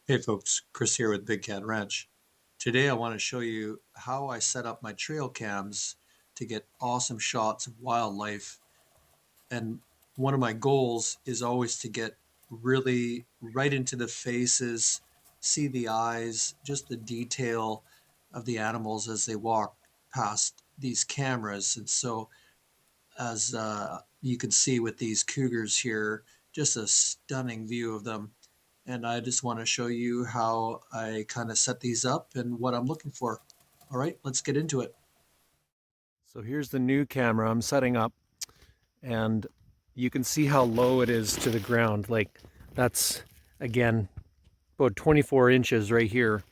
Hey folks, Chris here with BigCat Ranch. Today I want to show you how I set up my trail cams to get awesome shots of wildlife. And one of my goals is always to get really right into the faces, see the eyes, just the detail of the animals as they walk past these cameras. And so as you can see with these cougars here, just a stunning view of them. And I just want to show you how I kind of set these up and what I'm looking for. All right, let's get into it. So here's the new camera I'm setting up, and you can see how low it is to the ground. Like, that's, again, about 24 inches right here.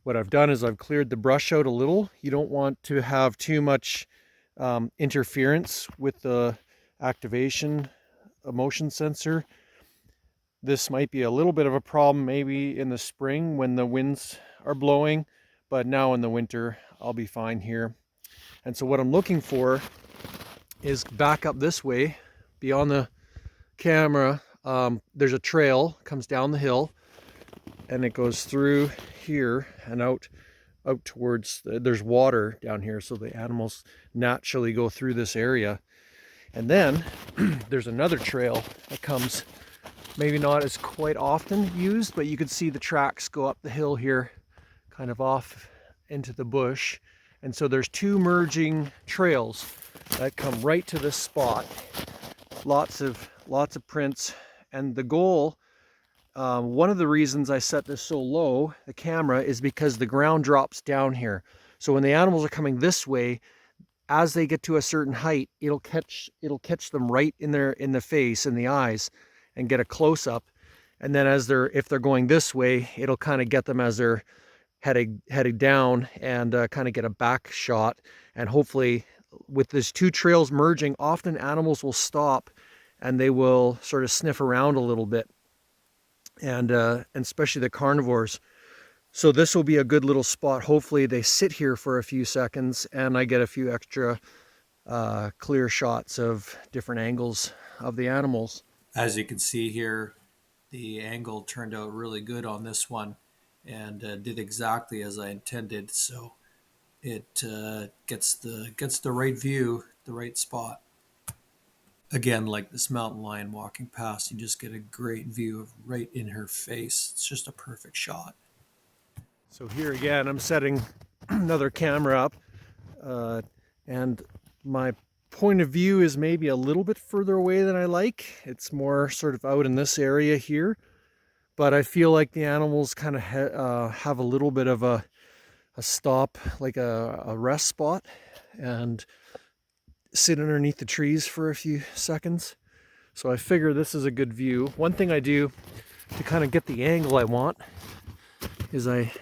What I've done is I've cleared the brush out a little. You don't want to have too much interference with the activation motion sensor. This might be a little bit of a problem maybe in the spring when the winds are blowing, but now in the winter I'll be fine here. And so what I'm looking for is back up this way beyond the camera. There's a trail comes down the hill and it goes through here and out towards there's water down here, so the animals naturally go through this area. And then there's another trail that comes, maybe not as quite often used, but you can see the tracks go up the hill here kind of off into the bush. And so there's two merging trails that come right to this spot. Lots of prints. And the goal, one of the reasons I set this so low, the camera, is because the ground drops down here. So when the animals are coming this way, as they get to a certain height, it'll catch them right in the face, in the eyes, and get a close up. And then if they're going this way, it'll kind of get them as they're heading down, and kind of get a back shot. And hopefully, with these two trails merging, often animals will stop and they will sort of sniff around a little bit, and especially the carnivores. So this will be a good little spot. Hopefully they sit here for a few seconds and I get a few extra clear shots of different angles of the animals. As you can see here, the angle turned out really good on this one and did exactly as I intended. So it gets the right view, the right spot. Again, like this mountain lion walking past, you just get a great view of right in her face. It's just a perfect shot. So here again, I'm setting another camera up, uh, and my point of view is maybe a little bit further away than I like. It's more sort of out in this area here, but I feel like the animals kind of have a little bit of a stop, like a rest spot, and sit underneath the trees for a few seconds. So I figure this is a good view. One thing I do to kind of get the angle I want is I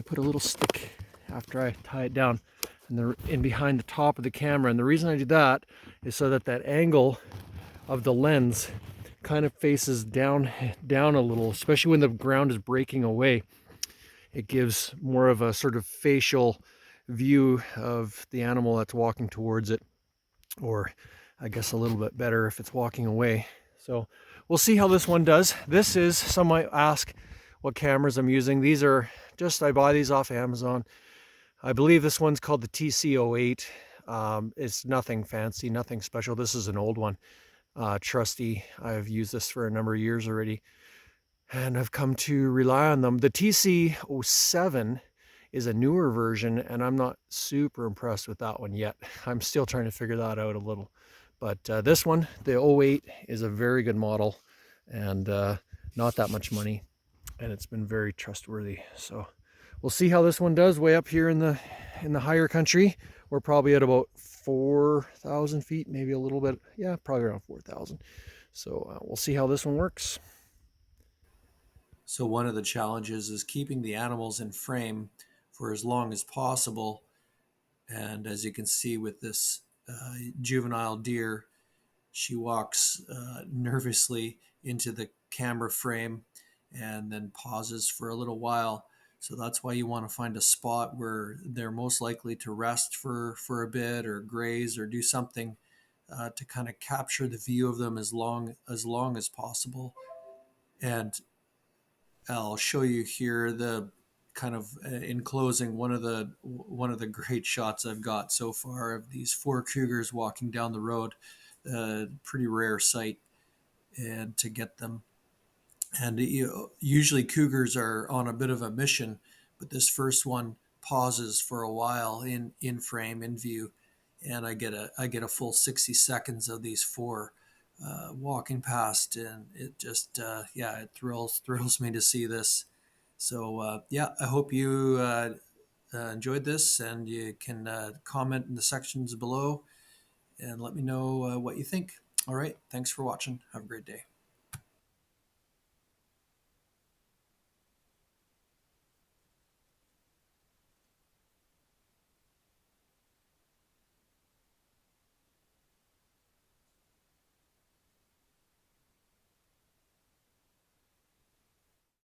put a little stick after I tie it down in behind the top of the camera. And the reason I do that is so that that angle of the lens kind of faces down a little, especially when the ground is breaking away. It gives more of a sort of facial view of the animal that's walking towards it, or I guess a little bit better if it's walking away. So we'll see how this one does. This is, some might ask what cameras I'm using. These are just, I buy these off Amazon. I believe this one's called the TC08. It's nothing fancy, nothing special. This is an old one, trusty. I've used this for a number of years already, and I've come to rely on them. The TC07 is a newer version, and I'm not super impressed with that one yet. I'm still trying to figure that out a little. But this one, the 08, is a very good model, and not that much money, and it's been very trustworthy. So we'll see how this one does way up here in the higher country. We're probably at about 4,000 feet, maybe a little bit. Yeah, probably around 4,000. So we'll see how this one works. So one of the challenges is keeping the animals in frame for as long as possible. And as you can see with this juvenile deer, she walks nervously into the camera frame and then pauses for a little while. So that's why you want to find a spot where they're most likely to rest for a bit or graze or do something to kind of capture the view of them as long as possible. And I'll show you here the kind of in closing one of the great shots I've got so far of these four cougars walking down the road. Pretty rare sight, and to get them. And usually cougars are on a bit of a mission, but this first one pauses for a while in frame in view, and I get a full 60 seconds of these four walking past, and it just yeah, it thrills me to see this. So yeah, I hope you enjoyed this, and you can comment in the sections below and let me know what you think. All right, thanks for watching. Have a great day.